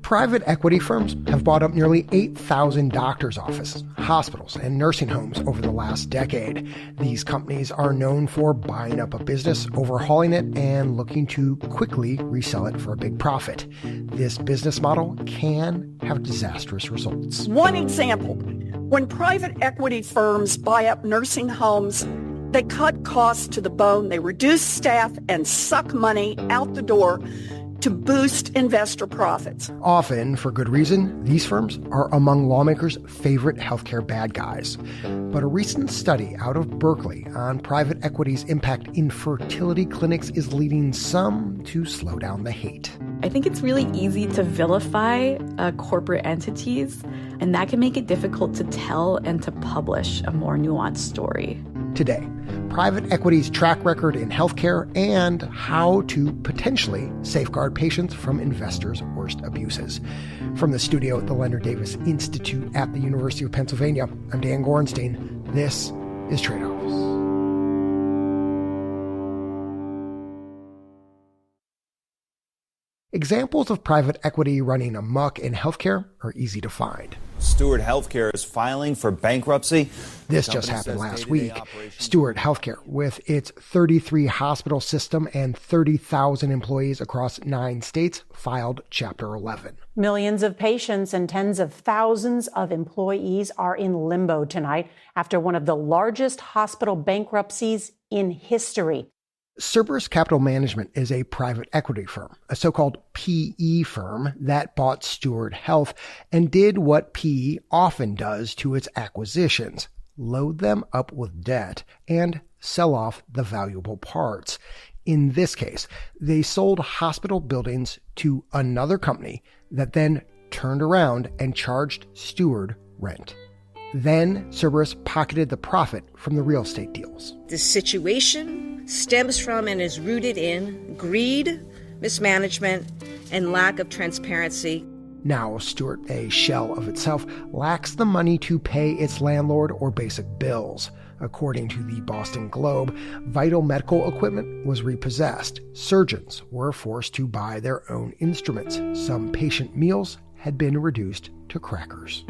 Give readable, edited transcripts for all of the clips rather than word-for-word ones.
Private equity firms have bought up nearly 8,000 doctors' offices, hospitals, and nursing homes over the last decade. These companies are known for buying up a business, overhauling it, and looking to quickly resell it for a big profit. This business model can have disastrous results. One example, when private equity firms buy up nursing homes, they cut costs to the bone, they reduce staff, and suck money out the door to boost investor profits. Often, for good reason, these firms are among lawmakers' favorite healthcare bad guys. But a recent study out of Berkeley on private equity's impact in fertility clinics is leading some to slow down the hate. I think it's really easy to vilify corporate entities, and that can make it difficult to tell and to publish a more nuanced story. Today, private equity's track record in healthcare and how to potentially safeguard patients from investors' worst abuses. From the studio at the Leonard Davis Institute at the University of Pennsylvania, I'm Dan Gorenstein. This is Tradeoffs. Examples of private equity running amok in healthcare are easy to find. Steward Healthcare is filing for bankruptcy. This just happened last week. Steward Healthcare, with its 33 hospital system and 30,000 employees across 9 states, filed Chapter 11. Millions of patients and tens of thousands of employees are in limbo tonight after one of the largest hospital bankruptcies in history. Cerberus Capital Management is a private equity firm, a so-called PE firm that bought Steward Health and did what PE often does to its acquisitions, load them up with debt and sell off the valuable parts. In this case, they sold hospital buildings to another company that then turned around and charged Steward rent. Then Cerberus pocketed the profit from the real estate deals. The situation stems from and is rooted in greed, mismanagement, and lack of transparency. Now, Steward, a shell of itself, lacks the money to pay its landlord or basic bills. According to the Boston Globe, vital medical equipment was repossessed. Surgeons were forced to buy their own instruments. Some patient meals had been reduced to crackers.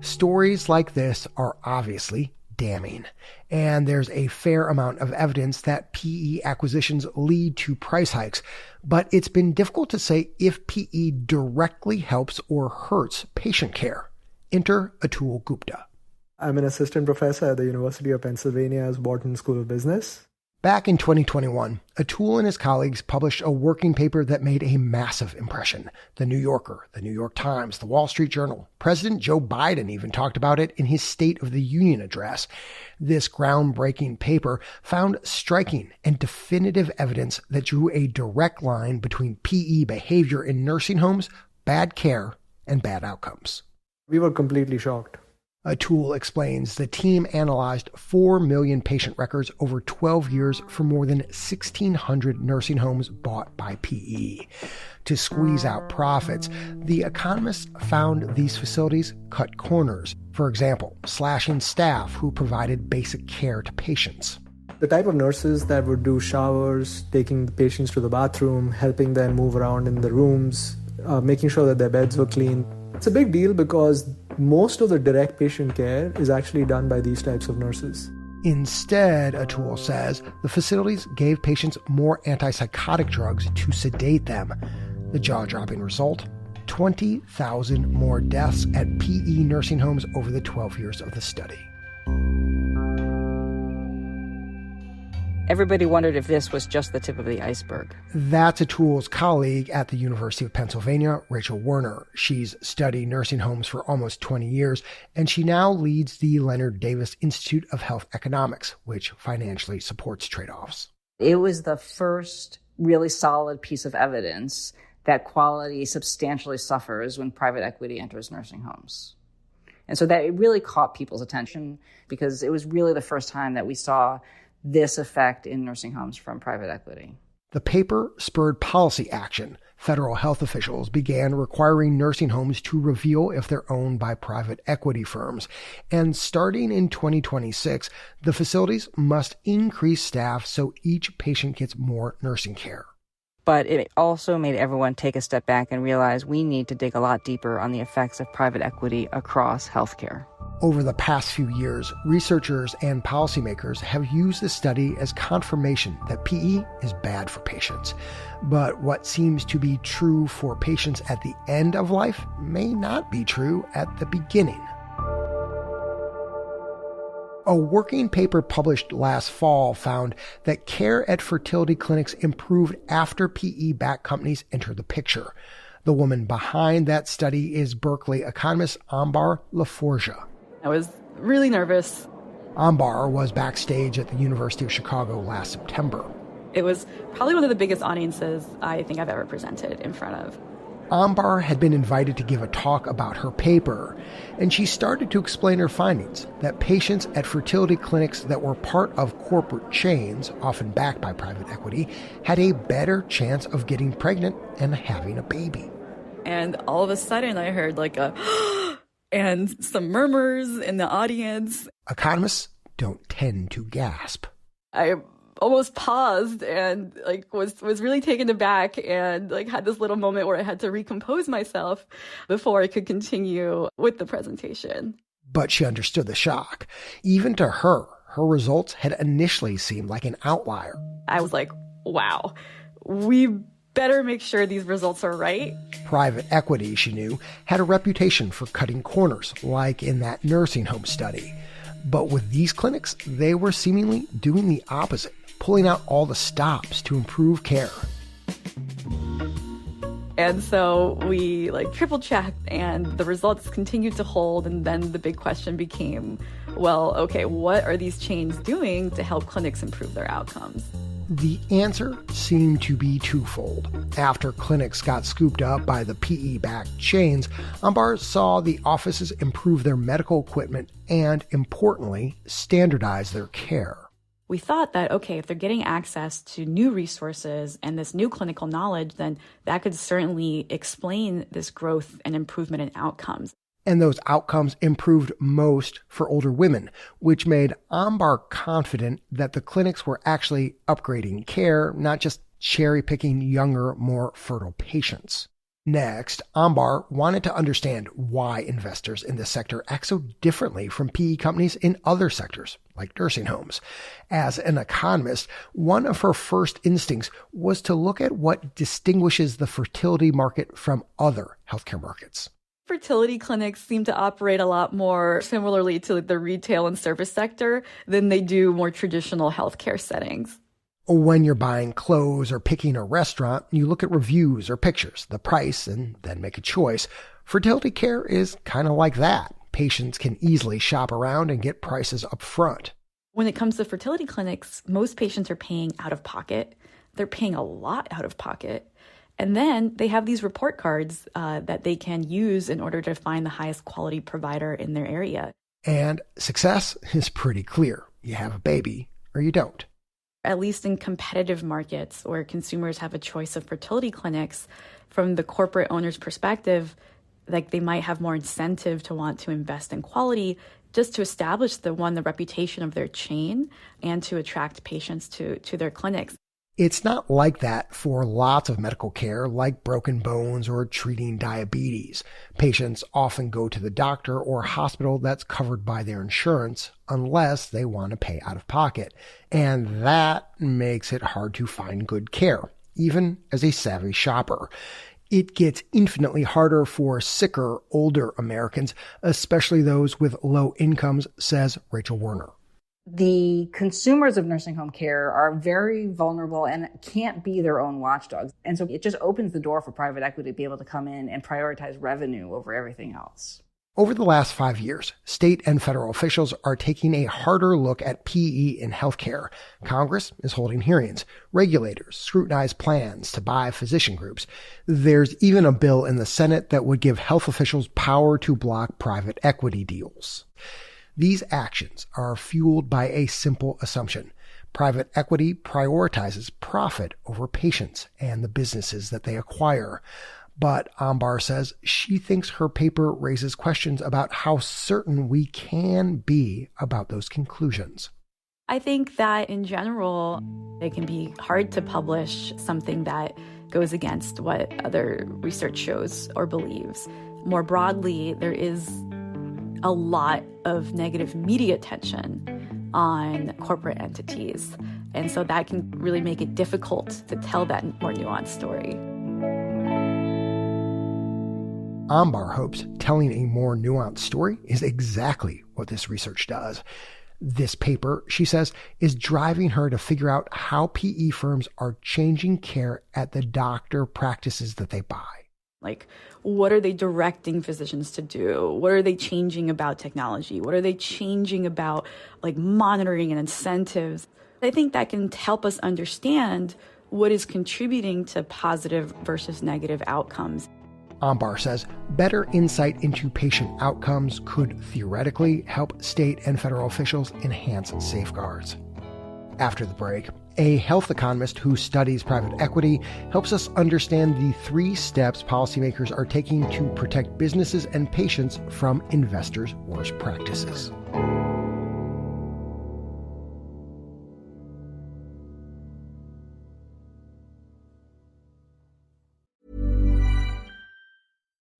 Stories like this are obviously damning, and there's a fair amount of evidence that PE acquisitions lead to price hikes, but it's been difficult to say if PE directly helps or hurts patient care. Enter Atul Gupta. I'm an assistant professor at the University of Pennsylvania's Wharton School of Business. Back in 2021, Atul and his colleagues published a working paper that made a massive impression. The New Yorker, the New York Times, the Wall Street Journal. President Joe Biden even talked about it in his State of the Union address. This groundbreaking paper found striking and definitive evidence that drew a direct line between PE behavior in nursing homes, bad care, and bad outcomes. We were completely shocked. Atul explains the team analyzed 4 million patient records over 12 years for more than 1,600 nursing homes bought by PE. To squeeze out profits, the economists found these facilities cut corners. For example, slashing staff who provided basic care to patients. The type of nurses that would do showers, taking the patients to the bathroom, helping them move around in the rooms, making sure that their beds were clean. It's a big deal because most of the direct patient care is actually done by these types of nurses. Instead, Atul says, the facilities gave patients more antipsychotic drugs to sedate them. The jaw-dropping result? 20,000 more deaths at PE nursing homes over the 12 years of the study. Everybody wondered if this was just the tip of the iceberg. That's Atul's colleague at the University of Pennsylvania, Rachel Werner. She's studied nursing homes for almost 20 years, and she now leads the Leonard Davis Institute of Health Economics, which financially supports Tradeoffs. It was the first really solid piece of evidence that quality substantially suffers when private equity enters nursing homes. And so that it really caught people's attention because it was really the first time that we saw this effect in nursing homes from private equity. The paper spurred policy action. Federal health officials began requiring nursing homes to reveal if they're owned by private equity firms. And starting in 2026, the facilities must increase staff so each patient gets more nursing care. But it also made everyone take a step back and realize we need to dig a lot deeper on the effects of private equity across healthcare. Over the past few years, researchers and policymakers have used this study as confirmation that PE is bad for patients. But what seems to be true for patients at the end of life may not be true at the beginning. A working paper published last fall found that care at fertility clinics improved after PE-backed companies entered the picture. The woman behind that study is Berkeley economist Ambar Forgia. I was really nervous. Ambar was backstage at the University of Chicago last September. It was probably one of the biggest audiences I think I've ever presented in front of. Ambar had been invited to give a talk about her paper, and she started to explain her findings that patients at fertility clinics that were part of corporate chains, often backed by private equity, had a better chance of getting pregnant and having a baby. And all of a sudden I heard like a and some murmurs in the audience. Economists don't tend to gasp. I almost paused and was really taken aback and had this little moment where I had to recompose myself before I could continue with the presentation. But she understood the shock. Even to her results had initially seemed like an outlier. I was like, wow, we better make sure these results are right. Private equity, she knew, had a reputation for cutting corners, like in that nursing home study. But with these clinics, they were seemingly doing the opposite, pulling out all the stops to improve care. And so we triple checked and the results continued to hold. And then the big question became, well, okay, what are these chains doing to help clinics improve their outcomes? The answer seemed to be twofold. After clinics got scooped up by the PE-backed chains, Ambar saw the offices improve their medical equipment and, importantly, standardize their care. We thought that, okay, if they're getting access to new resources and this new clinical knowledge, then that could certainly explain this growth and improvement in outcomes. And those outcomes improved most for older women, which made Ambar confident that the clinics were actually upgrading care, not just cherry-picking younger, more fertile patients. Next, Ambar wanted to understand why investors in this sector act so differently from PE companies in other sectors, like nursing homes. As an economist, one of her first instincts was to look at what distinguishes the fertility market from other healthcare markets. Fertility clinics seem to operate a lot more similarly to the retail and service sector than they do more traditional healthcare settings. When you're buying clothes or picking a restaurant, you look at reviews or pictures, the price, and then make a choice. Fertility care is kind of like that. Patients can easily shop around and get prices up front. When it comes to fertility clinics, most patients are paying out of pocket. They're paying a lot out of pocket. And then they have these report cards that they can use in order to find the highest quality provider in their area. And success is pretty clear. You have a baby or you don't. At least in competitive markets where consumers have a choice of fertility clinics, from the corporate owner's perspective, they might have more incentive to want to invest in quality just to establish the reputation of their chain and to attract patients to their clinics. It's not like that for lots of medical care, like broken bones or treating diabetes. Patients often go to the doctor or hospital that's covered by their insurance unless they want to pay out of pocket. And that makes it hard to find good care, even as a savvy shopper. It gets infinitely harder for sicker, older Americans, especially those with low incomes, says Rachel Werner. The consumers of nursing home care are very vulnerable and can't be their own watchdogs. And so it just opens the door for private equity to be able to come in and prioritize revenue over everything else. Over the last 5 years, state and federal officials are taking a harder look at PE in healthcare. Congress is holding hearings. Regulators scrutinize plans to buy physician groups. There's even a bill in the Senate that would give health officials power to block private equity deals. These actions are fueled by a simple assumption. Private equity prioritizes profit over patients and the businesses that they acquire. But Ambar says she thinks her paper raises questions about how certain we can be about those conclusions. I think that in general, it can be hard to publish something that goes against what other research shows or believes. More broadly, there is a lot of negative media attention on corporate entities. And so that can really make it difficult to tell that more nuanced story. Ambar hopes telling a more nuanced story is exactly what this research does. This paper, she says, is driving her to figure out how PE firms are changing care at the doctor practices that they buy. Like, what are they directing physicians to do? What are they changing about technology? What are they changing about, like, monitoring and incentives? I think that can help us understand what is contributing to positive versus negative outcomes. Ambar says better insight into patient outcomes could theoretically help state and federal officials enhance safeguards. After the break, a health economist who studies private equity helps us understand the 3 steps policymakers are taking to protect businesses and patients from investors' worst practices.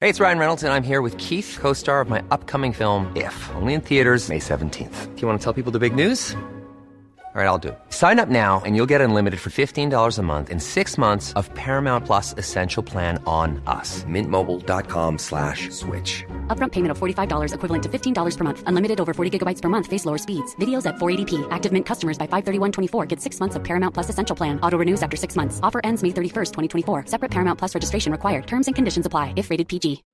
Hey, it's Ryan Reynolds, and I'm here with Keith, co-star of my upcoming film, If, only in theaters May 17th. Do you want to tell people the big news? All right, I'll do it. Sign up now and you'll get unlimited for $15 a month and 6 months of Paramount Plus Essential Plan on us. MintMobile.com/switch. Upfront payment of $45 equivalent to $15 per month. Unlimited over 40 gigabytes per month. Face lower speeds. Videos at 480p. Active Mint customers by 531.24 get 6 months of Paramount Plus Essential Plan. Auto renews after 6 months. Offer ends May 31st, 2024. Separate Paramount Plus registration required. Terms and conditions apply if rated PG.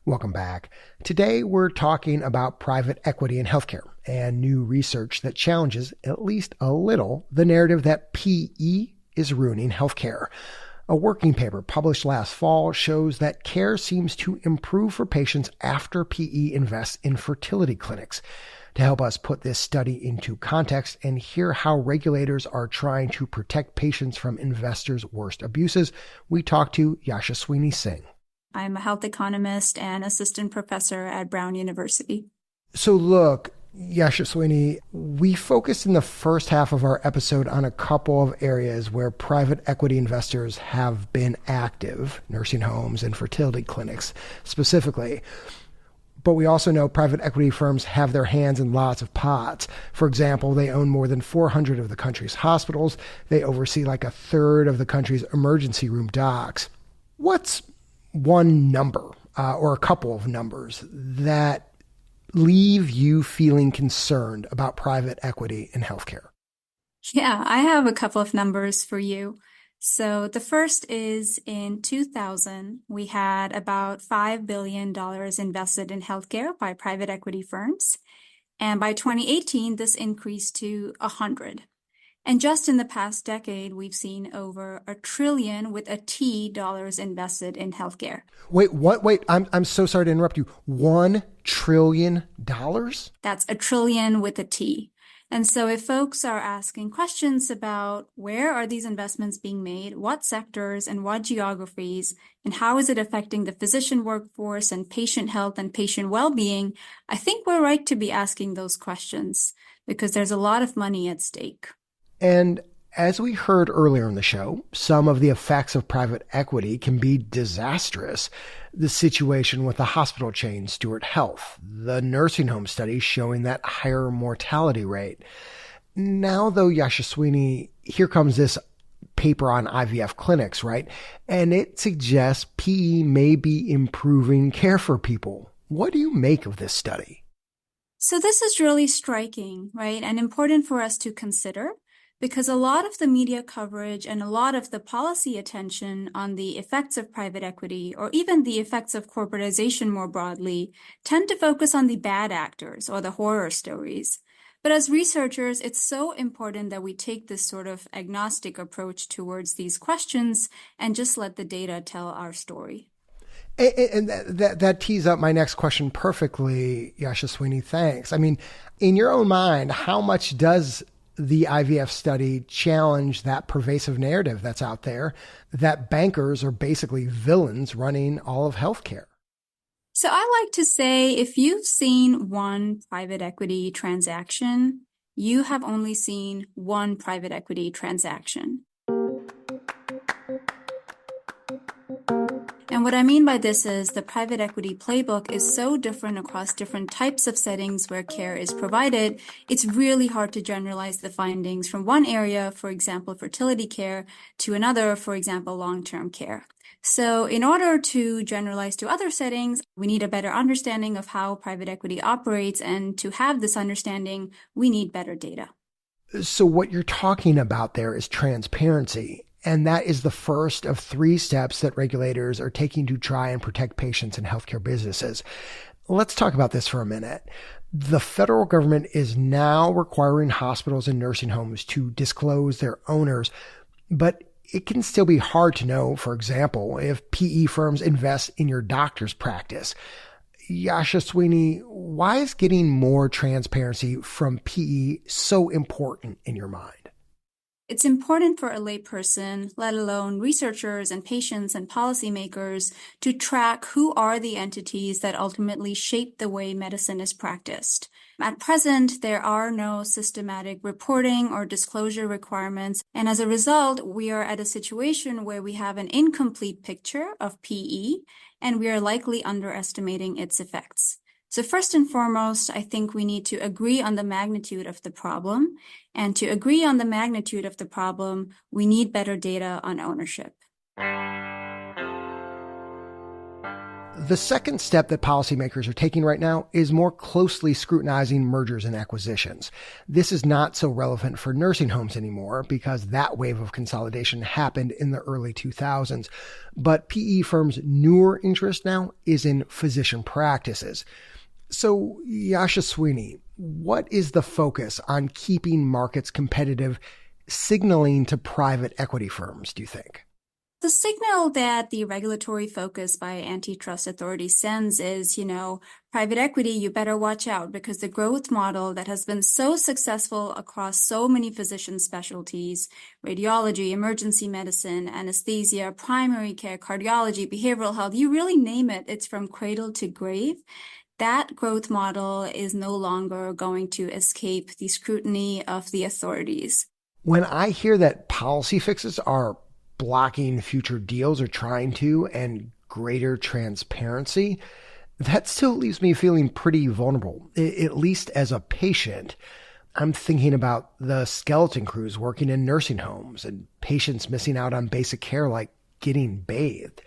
Welcome back. Today, we're talking about private equity in healthcare and new research that challenges, at least a little, the narrative that PE is ruining healthcare. A working paper published last fall shows that care seems to improve for patients after PE invests in fertility clinics. To help us put this study into context and hear how regulators are trying to protect patients from investors' worst abuses, we talked to Yashaswini Singh. I'm a health economist and assistant professor at Brown University. So look, Yashaswini, we focused in the first half of our episode on a couple of areas where private equity investors have been active, nursing homes and fertility clinics specifically. But we also know private equity firms have their hands in lots of pots. For example, they own more than 400 of the country's hospitals. They oversee like a third of the country's emergency room docs. What's one number or a couple of numbers that leave you feeling concerned about private equity in healthcare? Yeah, I have a couple of numbers for you. So the first is in 2000, we had about $5 billion invested in healthcare by private equity firms. And by 2018, this increased to 100. And just in the past decade, we've seen over $1 trillion with a T dollars invested in healthcare. Wait, what? Wait, I'm so sorry to interrupt you. $1 trillion? That's $1 trillion with a T. And so if folks are asking questions about where are these investments being made, what sectors and what geographies, and how is it affecting the physician workforce and patient health and patient well-being, I think we're right to be asking those questions because there's a lot of money at stake. And as we heard earlier in the show, some of the effects of private equity can be disastrous. The situation with the hospital chain Steward Health, the nursing home study showing that higher mortality rate. Now, though, Yashaswini, here comes this paper on IVF clinics, right? And it suggests PE may be improving care for people. What do you make of this study? So this is really striking, right? And important for us to consider. Because a lot of the media coverage and a lot of the policy attention on the effects of private equity or even the effects of corporatization more broadly tend to focus on the bad actors or the horror stories. But as researchers, it's so important that we take this sort of agnostic approach towards these questions and just let the data tell our story. And that tees up my next question perfectly, Yashaswini. Thanks. I mean, in your own mind, how much does the IVF study challenge that pervasive narrative that's out there that bankers are basically villains running all of healthcare? So I like to say if you've seen one private equity transaction, you have only seen one private equity transaction. And what I mean by this is the private equity playbook is so different across different types of settings where care is provided, it's really hard to generalize the findings from one area, for example, fertility care, to another, for example, long-term care. So in order to generalize to other settings, we need a better understanding of how private equity operates. And to have this understanding, we need better data. So what you're talking about there is transparency. And that is the first of 3 steps that regulators are taking to try and protect patients and healthcare businesses. Let's talk about this for a minute. The federal government is now requiring hospitals and nursing homes to disclose their owners, but it can still be hard to know, for example, if PE firms invest in your doctor's practice. Yashaswini, why is getting more transparency from PE so important in your mind? It's important for a layperson, let alone researchers and patients and policymakers, to track who are the entities that ultimately shape the way medicine is practiced. At present, there are no systematic reporting or disclosure requirements, and as a result, we are at a situation where we have an incomplete picture of PE, and we are likely underestimating its effects. So first and foremost, I think we need to agree on the magnitude of the problem. And to agree on the magnitude of the problem, we need better data on ownership. The second step that policymakers are taking right now is more closely scrutinizing mergers and acquisitions. This is not so relevant for nursing homes anymore because that wave of consolidation happened in the early 2000s. But PE firms' newer interest now is in physician practices. So, Yashaswini, what is the focus on keeping markets competitive, signaling to private equity firms, do you think? The signal that the regulatory focus by antitrust authorities sends is, private equity, you better watch out because the growth model that has been so successful across so many physician specialties, radiology, emergency medicine, anesthesia, primary care, cardiology, behavioral health, you really name it, it's from cradle to grave. That growth model is no longer going to escape the scrutiny of the authorities. When I hear that policy fixes are blocking future deals or trying to, and greater transparency, that still leaves me feeling pretty vulnerable, at least as a patient. I'm thinking about the skeleton crews working in nursing homes and patients missing out on basic care like getting bathed.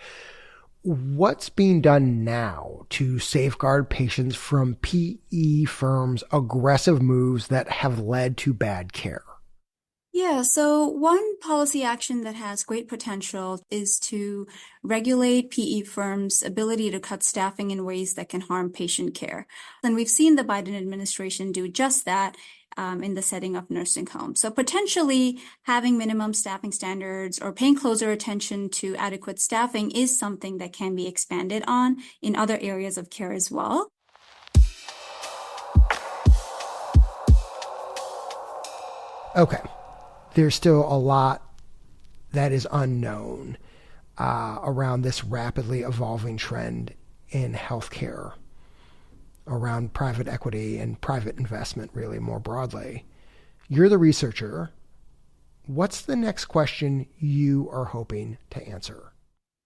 What's being done now to safeguard patients from PE firms' aggressive moves that have led to bad care? Yeah, so one policy action that has great potential is to regulate PE firms' ability to cut staffing in ways that can harm patient care. And we've seen the Biden administration do just that in the setting of nursing homes. So potentially having minimum staffing standards or paying closer attention to adequate staffing is something that can be expanded on in other areas of care as well. Okay. There's still a lot that is unknown around this rapidly evolving trend in healthcare, around private equity and private investment, really more broadly. You're the researcher. What's the next question you are hoping to answer?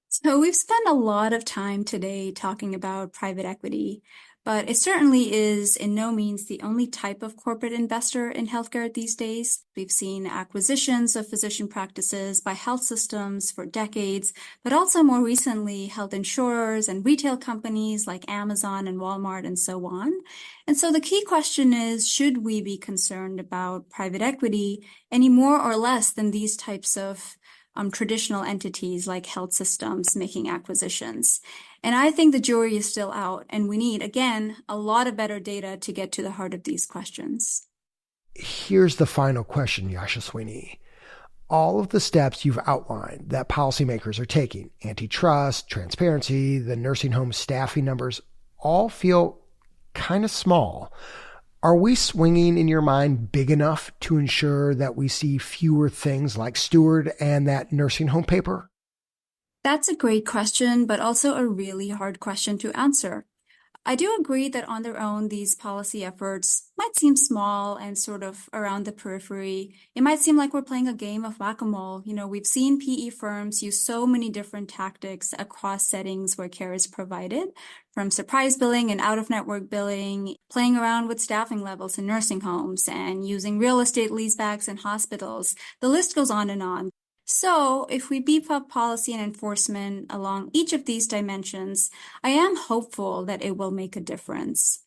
So we've spent a lot of time today talking about private equity, but it certainly is in no means the only type of corporate investor in healthcare these days. We've seen acquisitions of physician practices by health systems for decades, but also more recently health insurers and retail companies like Amazon and Walmart and so on. And so the key question is, should we be concerned about private equity any more or less than these types of traditional entities like health systems making acquisitions? And I think the jury is still out, and we need, again, a lot of better data to get to the heart of these questions. Here's the final question, Yashaswini. All of the steps you've outlined that policymakers are taking, antitrust, transparency, the nursing home staffing numbers, all feel kind of small. Are we swinging, in your mind, big enough to ensure that we see fewer things like Steward and that nursing home paper? That's a great question, but also a really hard question to answer. I do agree that on their own, these policy efforts might seem small and sort of around the periphery. It might seem like we're playing a game of whack-a-mole. We've seen PE firms use so many different tactics across settings where care is provided, from surprise billing and out-of-network billing, playing around with staffing levels in nursing homes, and using real estate leasebacks in hospitals. The list goes on and on. So if we beef up policy and enforcement along each of these dimensions, I am hopeful that it will make a difference.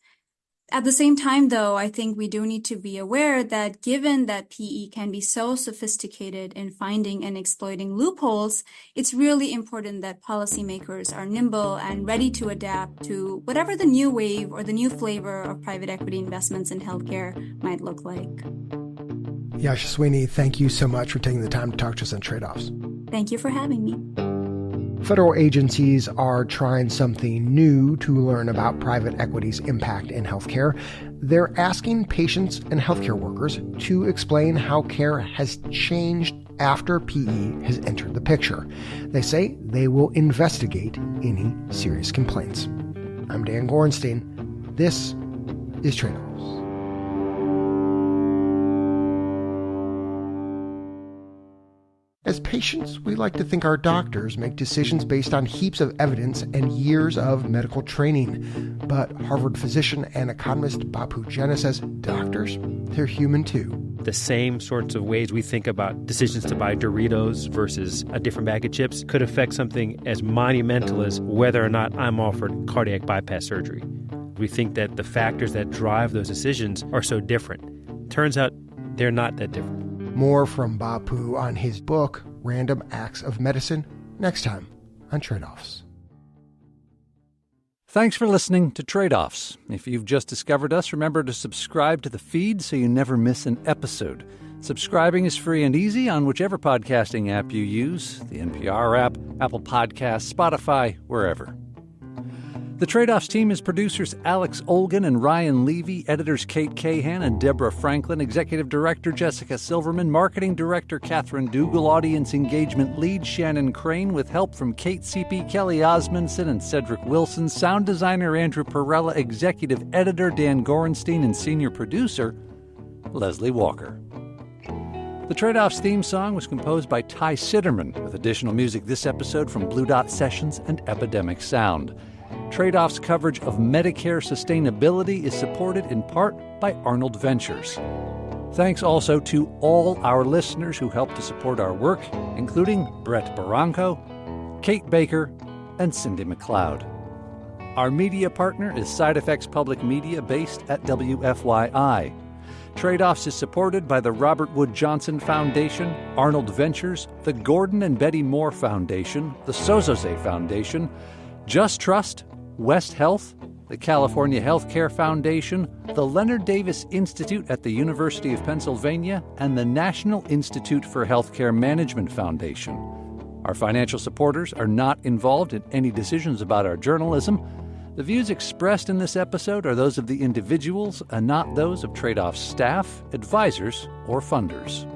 At the same time, though, I think we do need to be aware that given that PE can be so sophisticated in finding and exploiting loopholes, it's really important that policymakers are nimble and ready to adapt to whatever the new wave or the new flavor of private equity investments in healthcare might look like. Yashaswini, thank you so much for taking the time to talk to us on Tradeoffs. Thank you for having me. Federal agencies are trying something new to learn about private equity's impact in healthcare. They're asking patients and healthcare workers to explain how care has changed after PE has entered the picture. They say they will investigate any serious complaints. I'm Dan Gorenstein. This is Tradeoffs. As patients, we like to think our doctors make decisions based on heaps of evidence and years of medical training. But Harvard physician and economist Bapu Jena says doctors, they're human too. The same sorts of ways we think about decisions to buy Doritos versus a different bag of chips could affect something as monumental as whether or not I'm offered cardiac bypass surgery. We think that the factors that drive those decisions are so different. Turns out they're not that different. More from Bapu on his book, Random Acts of Medicine, next time on Tradeoffs. Thanks for listening to Tradeoffs. If you've just discovered us, remember to subscribe to the feed so you never miss an episode. Subscribing is free and easy on whichever podcasting app you use, the NPR app, Apple Podcasts, Spotify, wherever. The Tradeoffs team is producers Alex Olgan and Ryan Levy, editors Kate Cahan and Deborah Franklin, executive director Jessica Silverman, marketing director Catherine Dougal, audience engagement lead Shannon Crane, with help from Kate Seepy, Kelly Osmondson, and Cedric Wilson, sound designer Andrew Perella, executive editor Dan Gorenstein, and senior producer Leslie Walker. The Tradeoffs theme song was composed by Ty Sitterman, with additional music this episode from Blue Dot Sessions and Epidemic Sound. Tradeoffs coverage of Medicare sustainability is supported in part by Arnold Ventures. Thanks also to all our listeners who help to support our work, including Brett Barranco, Kate Baker, and Cindy McLeod. Our media partner is Side Effects Public Media, based at WFYI. Tradeoffs is supported by the Robert Wood Johnson Foundation, Arnold Ventures, the Gordon and Betty Moore Foundation, the Sozose Foundation, Just Trust, West Health, the California Healthcare Foundation, the Leonard Davis Institute at the University of Pennsylvania, and the National Institute for Healthcare Management Foundation. Our financial supporters are not involved in any decisions about our journalism. The views expressed in this episode are those of the individuals and not those of Tradeoffs staff, advisors, or funders.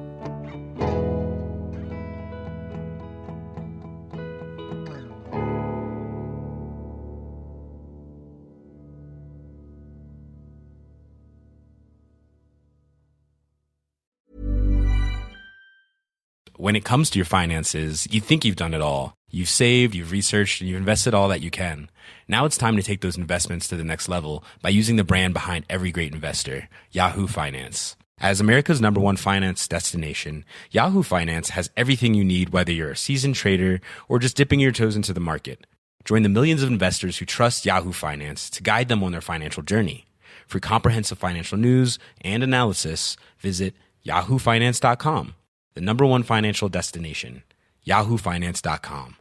When it comes to your finances, you think you've done it all. You've saved, you've researched, and you've invested all that you can. Now it's time to take those investments to the next level by using the brand behind every great investor, Yahoo Finance. As America's #1 finance destination, Yahoo Finance has everything you need, whether you're a seasoned trader or just dipping your toes into the market. Join the millions of investors who trust Yahoo Finance to guide them on their financial journey. For comprehensive financial news and analysis, visit yahoofinance.com. The #1 financial destination, yahoofinance.com.